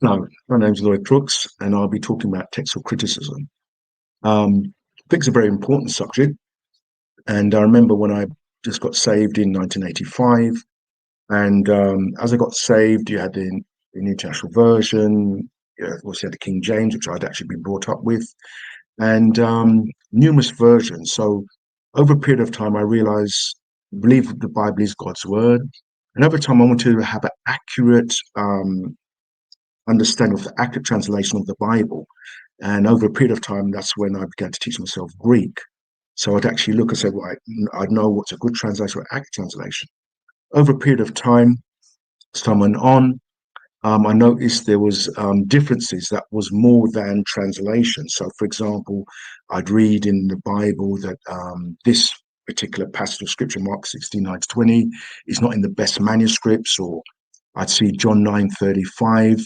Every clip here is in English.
No, my name's Lloyd Crooks, and I'll be talking about textual criticism. I think it's a very important subject, and I remember when I just got saved in 1985, and as I got saved, you had the New International Version, you also had the King James, which I'd actually been brought up with, and numerous versions. So over a period of time, I realized, believe the Bible is God's word, and over time, I wanted to have an accurate understanding of the accurate translation of the Bible. And over a period of time, that's when I began to teach myself Greek. So I'd actually look and say, well, I'd know what's a good translation or accurate translation. Over a period of time, as time went on, I noticed there was differences that was more than translation. So, for example, I'd read in the Bible that this particular passage of scripture, Mark 16:9-20, is not in the best manuscripts, or I'd see John 9:35,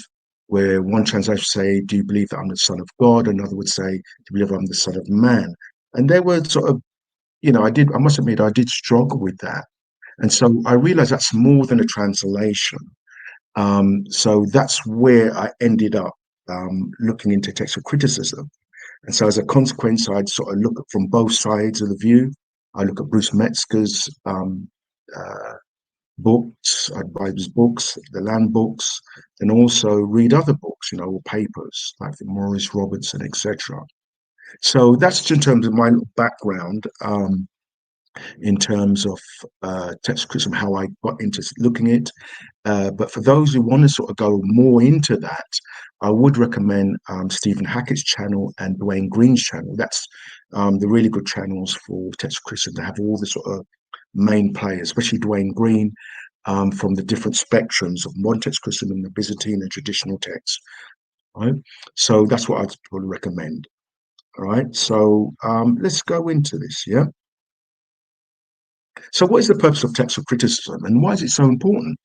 where one translation would say, do you believe that I'm the Son of God? Another would say, do you believe I'm the Son of Man? And they were sort of, I must admit, I did struggle with that. And so I realized that's more than a translation. So that's where I ended up looking into textual criticism. And so as a consequence, I'd sort of look at from both sides of the view. I look at Bruce Metzger's uh, books, I'd buy his books, the land books, and also read other books, or papers like the Morris Robertson, etc. So that's in terms of my background, in terms of text criticism, how I got into looking at it. But for those who want to sort of go more into that, I would recommend Stephen Hackett's channel and Dwayne Green's channel. That's the really good channels for text criticism. They have all the sort of main players, especially Dwayne Green, from the different spectrums of modern text criticism and the Byzantine and traditional texts. Right, so that's what I'd probably recommend. All right, so let's go into this. Yeah. So, what is the purpose of textual criticism, and why is it so important?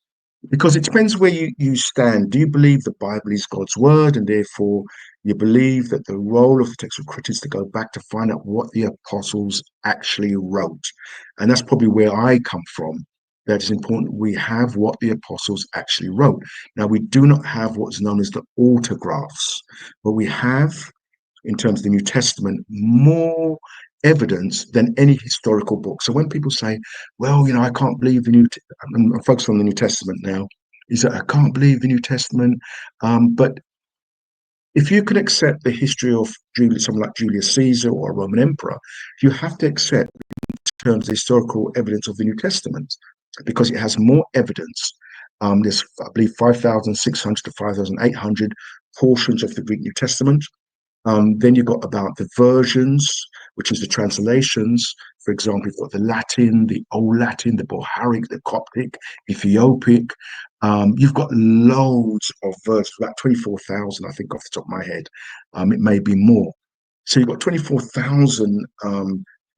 Because it depends where you stand. Do you believe the Bible is God's word, and therefore you believe that the role of the textual critic is to go back to find out what the apostles actually wrote? And that's probably where I come from. That it's important we have what the apostles actually wrote. Now, we do not have what's known as the autographs, but we have, in terms of the New Testament, more evidence than any historical book. So when people say, well, I can't believe I'm focused on the New Testament now, is that I can't believe the New Testament. But if you can accept the history of someone like Julius Caesar or a Roman emperor, you have to accept in terms of the historical evidence of the New Testament because it has more evidence. There's, I believe, 5,600 to 5,800 portions of the Greek New Testament. Then you've got about the versions, which is the translations. For example, you've got the Latin, the Old Latin, the Bohairic, the Coptic, Ethiopic. You've got loads of versions, about 24,000, I think, off the top of my head. It may be more. So you've got 24,000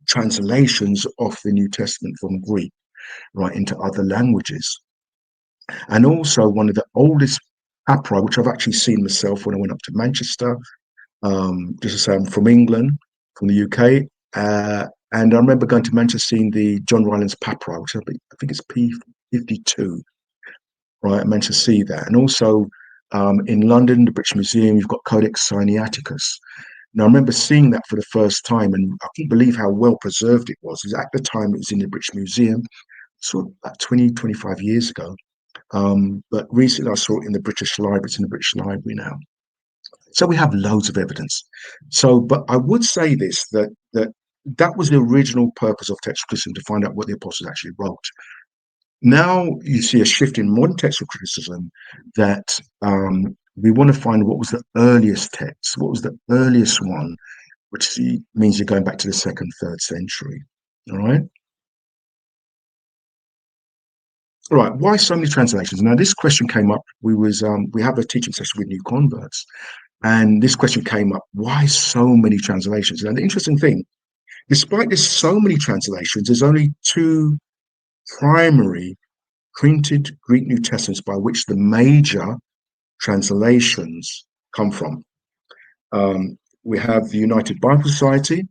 translations of the New Testament from Greek right into other languages. And also one of the oldest papyri, which I've actually seen myself when I went up to Manchester, just to say I'm from England, from the UK. And I remember going to Manchester seeing the John Rylands papyri, which I think it's P52, right? I meant to see that. And also in London, the British Museum, you've got Codex Sinaiticus. Now, I remember seeing that for the first time, and I couldn't believe how well preserved it was. At the time, it was in the British Museum, sort of about 20, 25 years ago. But recently, I saw it in the British Library. It's in the British Library now. So we have loads of evidence. So, but I would say this, that was the original purpose of textual criticism, to find out what the apostles actually wrote. Now you see a shift in modern textual criticism that we want to find what was the earliest text, what was the earliest one, which means you're going back to the second, third century. All right. All right. Why so many translations? Now, this question came up. We have a teaching session with new converts, and this question came up: why so many translations? And the interesting thing, despite there's so many translations, there's only two primary printed Greek New Testaments by which the major translations come from. We have the United Bible Society.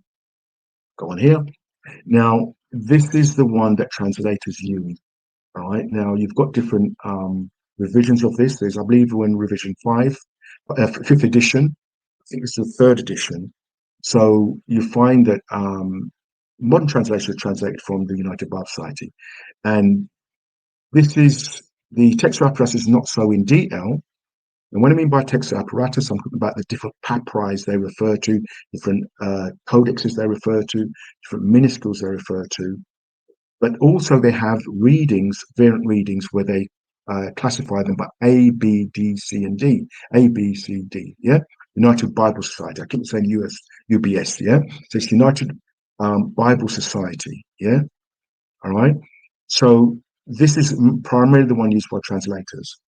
Go on here. Now, this is the one that translators use. All right. Now, you've got different revisions of this. There's, I believe, when revision fifth edition. I think it's the third edition. So you find that modern translation is translated from the United Bible Society, and this is the textual apparatus is not so in detail. And what I mean by textual apparatus, I'm talking about the different papyri they refer to, different codexes they refer to, different minuscules they refer to. But also they have readings, variant readings, where they classify them by A, B, D, C, and D. A, B, C, D. Yeah, United Bible Society. I keep saying UBS. Yeah, so it's United Bible Society. Yeah, all right. So this is primarily the one used by translators.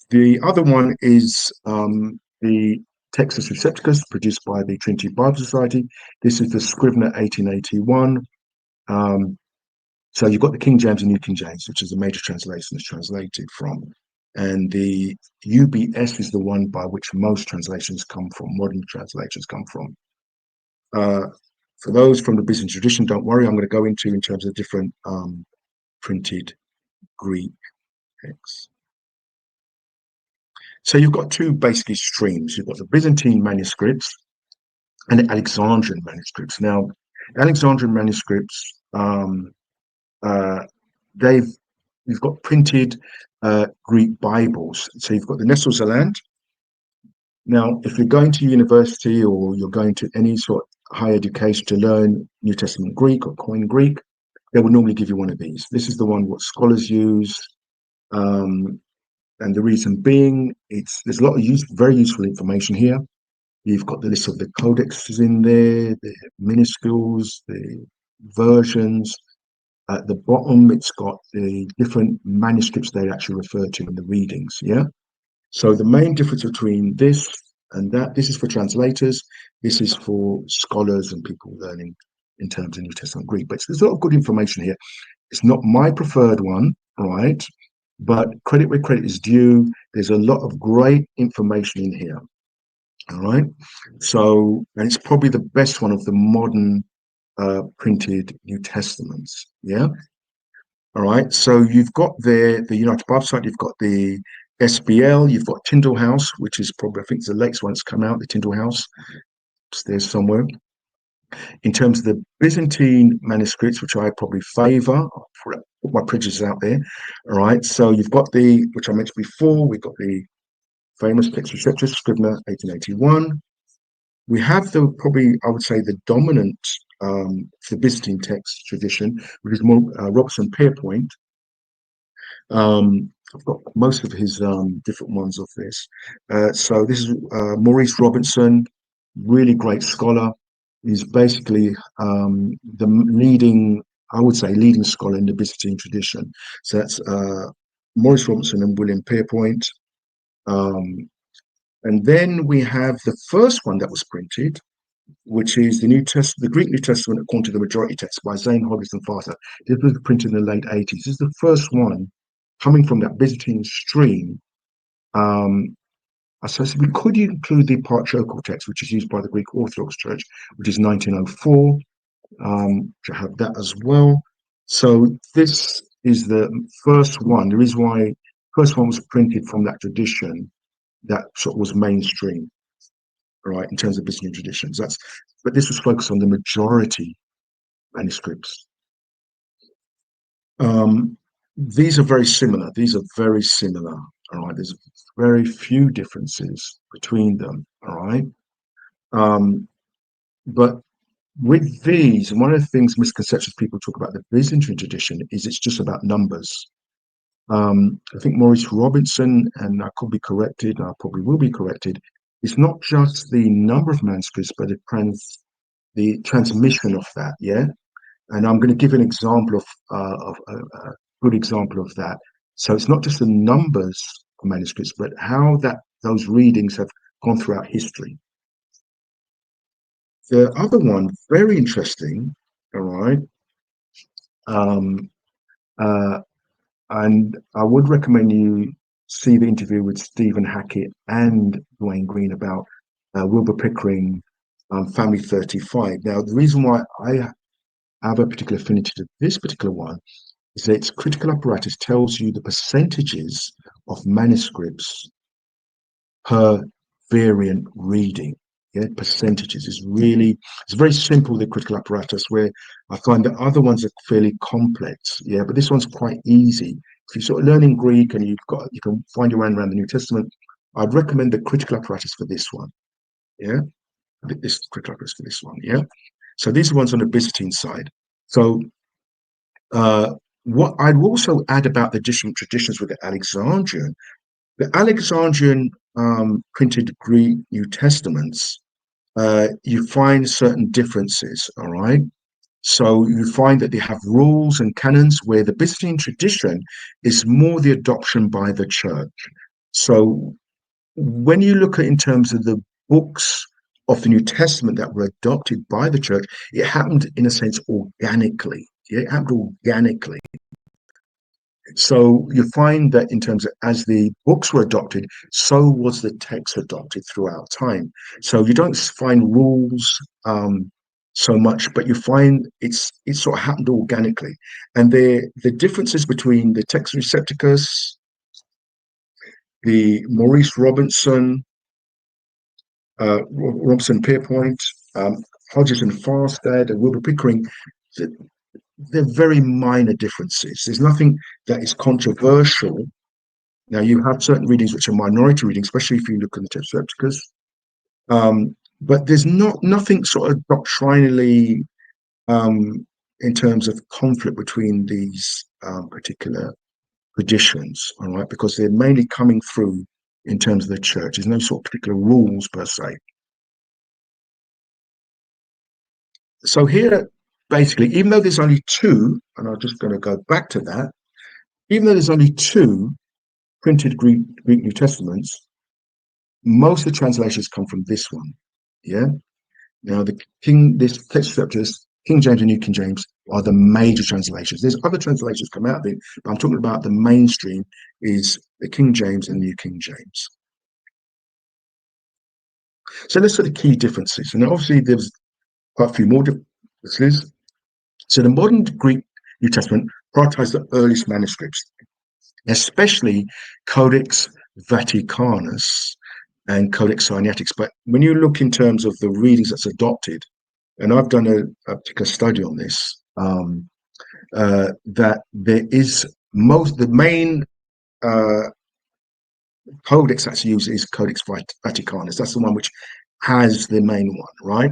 The other one is the Textus Recepticus, produced by the Trinity Bible Society. This is the Scrivener 1881. Um, so you've got the King James and New King James, which is the major translation it's translated from. And the UBS is the one by which most translations come from, modern translations come from. For those from the Byzantine tradition, don't worry, I'm going to go into in terms of different printed Greek texts. So you've got two basically streams. You've got the Byzantine manuscripts and the Alexandrian manuscripts. Now, Alexandrian manuscripts, they've you've got printed Greek Bibles. So you've got the Nestle Zeland. Now, if you're going to university or you're going to any sort of higher education to learn New Testament Greek or Koine Greek, they will normally give you one of these. This is the one what scholars use. And the reason being, there's a lot of very useful information here. You've got the list of the codexes in there, the minuscules, the versions. At the bottom, it's got the different manuscripts they actually refer to in the readings. Yeah. So the main difference between this and that, this is for translators, this is for scholars and people learning in terms of New Testament Greek. But there's a lot of good information here. It's not my preferred one, right? But credit where credit is due. There's a lot of great information in here. All right. So, and it's probably the best one of the modern printed New Testaments. Yeah. All right. So you've got there the United Bible Society, you've got the SBL, you've got Tyndale House, which is probably, I think, it's the latest one that's come out, the Tyndale House. It's there somewhere. In terms of the Byzantine manuscripts, which I probably favor, put my prejudices out there. All right. So you've got which I mentioned before, we've got the famous Textual Receptus, Scrivener 1881. We have probably, I would say, the dominant the Byzantine text tradition, which is more Robertson Pierpoint. I've got most of his different ones of this. So this is Maurice Robinson, really great scholar. He's basically the leading, I would say, leading scholar in the Byzantine tradition. So that's Maurice Robinson and William Pierpoint. And then we have the first one that was printed, which is the Greek New Testament according to the majority text by Zane Hodges and Farter. This was printed in the late 80s. This is the first one coming from that Byzantine stream. I suppose we could include the patriarchal text, which is used by the Greek Orthodox Church, which is 1904. To have that as well. So this is the first one. The reason why first one was printed from that tradition that sort of was mainstream, right, in terms of Byzantine traditions. But this was focused on the majority manuscripts. These are very similar. These are very similar. All right. There's very few differences between them. All right. But with these, one of the things, misconceptions people talk about the Byzantine tradition is it's just about numbers. I think Maurice Robinson, and I could be corrected, I probably will be corrected, it's not just the number of manuscripts, but the transmission of that, yeah? And I'm going to give an example of a good example of that. So it's not just the numbers of manuscripts, but how those readings have gone throughout history. The other one, very interesting, all right, and I would recommend you see the interview with Stephen Hackett and Dwayne Green about Wilbur Pickering, Family 35. Now, the reason why I have a particular affinity to this particular one is that its critical apparatus tells you the percentages of manuscripts per variant reading. Yeah, percentages is really, it's very simple, the critical apparatus, where I find that other ones are fairly complex. Yeah, but this one's quite easy. If you're sort of learning Greek and you can find your way around the New Testament, I'd recommend the critical apparatus for this one. Yeah, this critical apparatus for this one. Yeah. So these are ones on the Byzantine side. So uh, what I'd also add about the different traditions with the Alexandrian printed Greek New Testaments, you find certain differences, all right? So you find that they have rules and canons where the Byzantine tradition is more the adoption by the church. So when you look at in terms of the books of the New Testament that were adopted by the church, it happened in a sense organically. Yeah, it happened organically. So you find that in terms of as the books were adopted, so was the text adopted throughout time. So you don't find rules so much, but you find it sort of happened organically. And the differences between the Text Recepticus, the Maurice Robinson, Robson Pierpoint, Hodges and Farstad, and Wilbur Pickering, they're very minor differences. There's nothing that is controversial. Now, you have certain readings which are minority readings, especially if you look at the text Septicus. But there's nothing sort of doctrinally in terms of conflict between these particular traditions, all right, because they're mainly coming through in terms of the church. There's no sort of particular rules per se. So here, basically, even though there's only two, and I'm just going to go back to that, even though there's only two printed Greek New Testaments, most of the translations come from this one. Yeah. Now this text scriptures, King James and New King James, are the major translations. There's other translations come out of it, but I'm talking about the mainstream is the King James and New King James. So let's look at the key differences. And obviously there's quite a few more differences. So the modern Greek New Testament prioritized the earliest manuscripts, especially Codex Vaticanus and Codex Sinaiticus. But when you look in terms of the readings that's adopted, and I've done a particular study on this, that there is the main uh, codex that's used is Codex Vaticanus. That's the one which has the main one, right?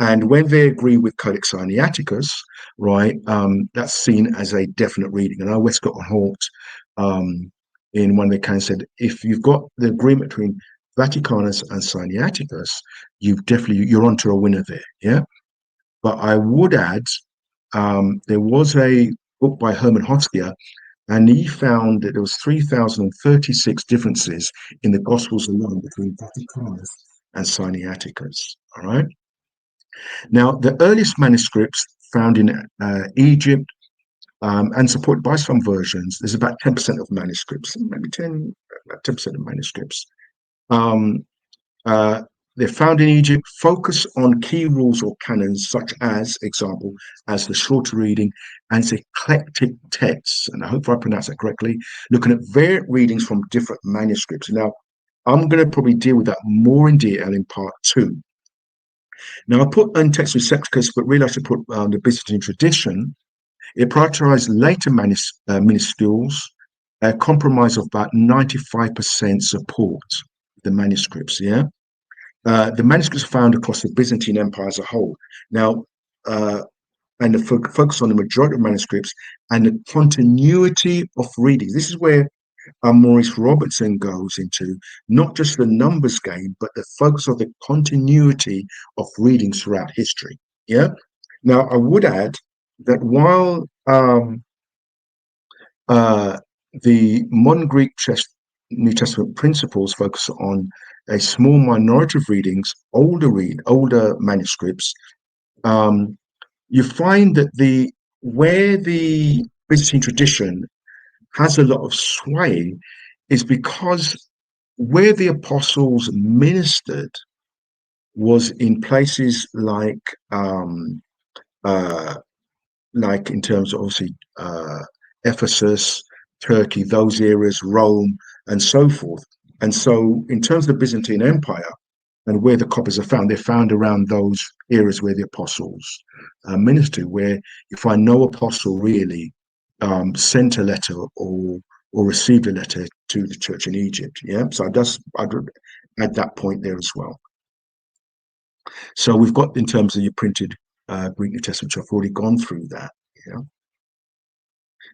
And when they agree with Codex Sinaiticus, right, that's seen as a definite reading. And I Westcott and Hort, in one of their canons, said if you've got the agreement between Vaticanus and Sinaiticus, you're onto a winner there, yeah. But I would add, there was a book by Herman Hotzkia, and he found that there was 3,036 differences in the Gospels alone between Vaticanus and Sinaiticus. All right. Now, the earliest manuscripts found in Egypt and supported by some versions, there's about 10% of manuscripts, maybe 10% of manuscripts. Uh, they're found in Egypt, focus on key rules or canons, such as, example, as the shorter reading and its eclectic texts. And I hope I pronounced that correctly, looking at variant readings from different manuscripts. Now, I'm going to probably deal with that more in detail in part two. Now, I put in Text Recepticus, but really I should put the Byzantine tradition. It prioritized later minuscules, a compromise of about 95% support the manuscripts, yeah? The manuscripts found across the Byzantine Empire as a whole. Now, and the focus on the majority of manuscripts and the continuity of readings. This is where Maurice Robertson goes into not just the numbers game, but the focus of the continuity of readings throughout history. Yeah. Now, I would add that while the modern Greek New Testament principles focus on a small minority of readings, older manuscripts, you find that where the Byzantine tradition has a lot of sway is because where the apostles ministered was in places like in terms of obviously Ephesus, Turkey, those areas, Rome. and so forth. And so, in terms of the Byzantine Empire and where the copies are found, they're found around those areas where the apostles ministered, where you find no apostle really sent a letter or received a letter to the church in Egypt. Yeah, so I'd add that point there as well. So we've got in terms of your printed Greek New Testament, which I've already gone through that. Yeah.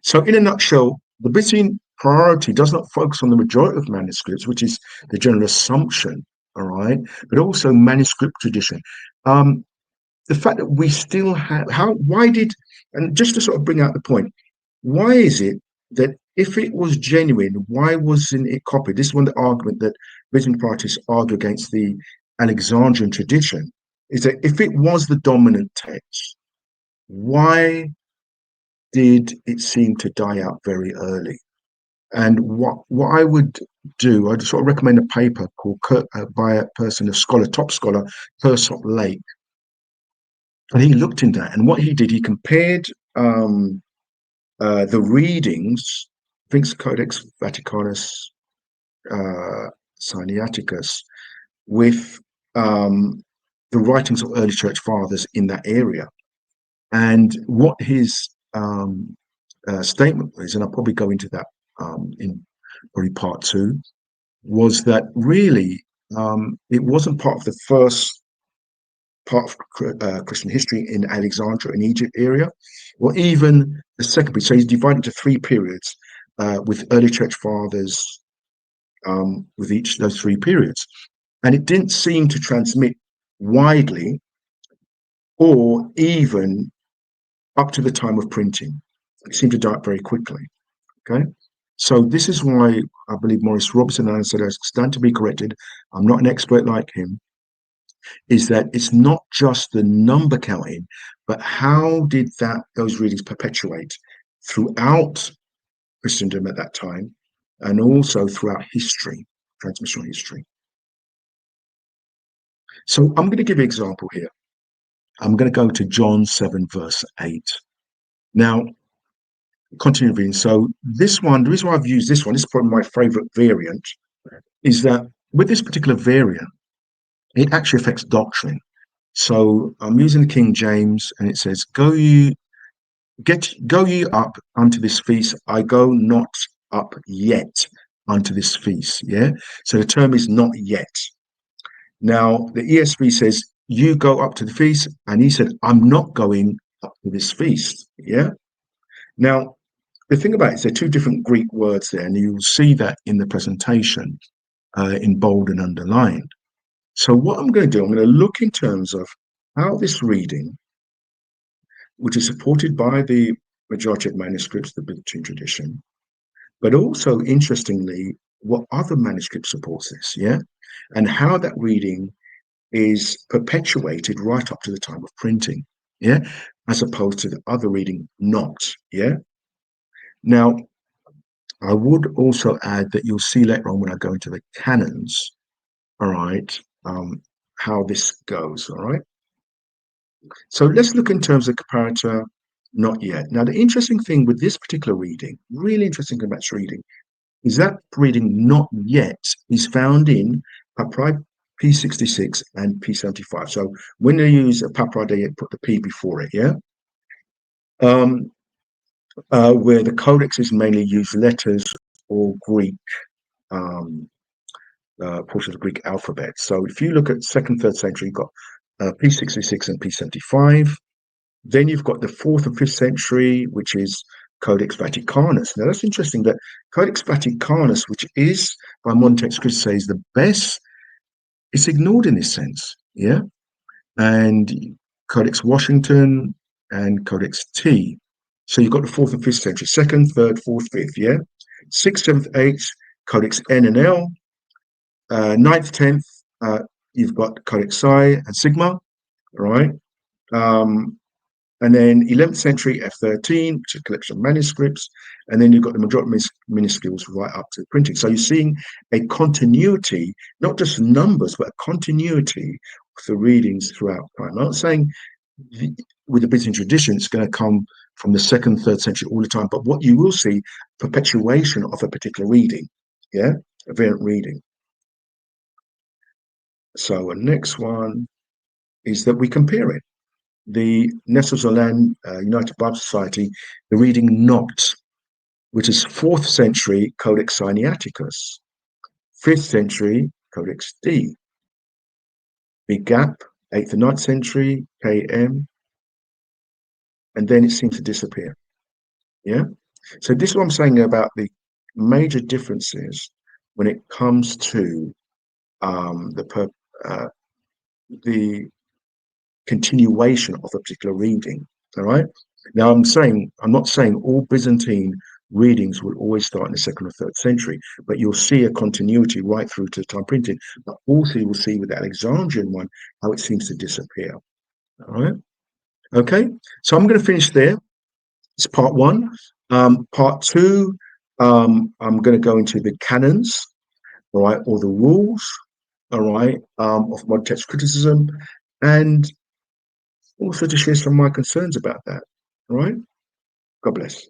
So in a nutshell, the Byzantine priority does not focus on the majority of manuscripts, which is the general assumption, all right, but also manuscript tradition. The fact that we still have why did, and just to sort of bring out the point, why is it that if it was genuine, why wasn't it copied? This is one of the argument that Byzantine parties argue against the Alexandrian tradition, is that if it was the dominant text, why did it seem to die out very early? And what I would do, I'd sort of recommend a paper called by a person, a scholar, top scholar, Persop Lake. And he looked into that. And what he did, he compared the readings, I think it's Codex Vaticanus Sinaiticus, with the writings of early church fathers in that area. And what his statement was, and I'll probably go into that in probably part two, was that really it wasn't part of the first part of Christian history in Alexandria and Egypt area, or even the second period. So he's divided into three periods with early church fathers with each of those three periods. And it didn't seem to transmit widely or even up to the time of printing. It seemed to die up very quickly. Okay. So this is why I believe Maurice Robertson, and I said I stand to be corrected, I'm not an expert like him, is that it's not just the number counting, but how did those readings perpetuate throughout Christendom at that time, and also throughout history, transmission history. So I'm going to give you an example here. I'm going to go to John 7, verse 8. Now, continue reading. So this one, the reason why I've used this one, this is probably my favorite variant, is that with this particular variant, it actually affects doctrine. So I'm using the King James, and it says, go ye up unto this feast, I go not up yet unto this feast. Yeah. So the term is not yet. Now the ESV says, you go up to the feast, and he said, I'm not going up to this feast. Yeah. Now, the thing about it is there are two different Greek words there, and you'll see that in the presentation in bold and underlined. So what I'm going to do, I'm going to look in terms of how this reading, which is supported by the majority of manuscripts, the Byzantine tradition, but also, interestingly, what other manuscript supports this, yeah? And how that reading is perpetuated right up to the time of printing, yeah? As opposed to the other reading not, yeah? Now, I would also add that you'll see later on when I go into the canons, all right, how this goes, all right? So let's look in terms of comparator, not yet. Now, the interesting thing with this particular reading, really interesting about this reading, is that reading not yet is found in Papyri P66 and P75. So when they use a Papyri, they put the P before it, yeah? Where the codexes mainly use letters or Greek, portion of the Greek alphabet. So if you look at second, third century, you've got P66 and P75. Then you've got the 4th and 5th century, which is Codex Vaticanus. Now that's interesting that Codex Vaticanus, which is by modern text critics say is the best, it's ignored in this sense, yeah. And Codex Washington and Codex T. So you've got the 4th and 5th century, 2nd, 3rd, 4th, 5th, yeah. 6th, 7th, 8th, Codex N and L. 9th, 10th, you've got Codex Psi and Sigma, right? And then 11th century F13, which is a collection of manuscripts, and then you've got the majority of minuscules right up to printing. So you're seeing a continuity, not just numbers, but a continuity of the readings throughout time. I'm not saying with the Byzantine tradition, it's going to come from the 2nd, 3rd century all the time, but what you will see, perpetuation of a particular reading. Yeah, a variant reading. So the next one is that we compare it. The Nestle-Aland United Bible Society, the reading Not, which is 4th century Codex Sinaiticus, 5th century Codex D, big gap, 8th and 9th century KM, and then it seems to disappear. Yeah. So this is what I'm saying about the major differences when it comes to um, the per, uh, the continuation of a particular reading. All right. Now I'm not saying all Byzantine readings will always start in the 2nd or 3rd century, but you'll see a continuity right through to time printing. But also you'll see with the Alexandrian one how it seems to disappear. All right. Okay. So I'm going to finish there. It's part one. Part two, I'm going to go into the canons, all right, or the rules, all right, of modern text criticism, and also to share some of my concerns about that. All right. God bless.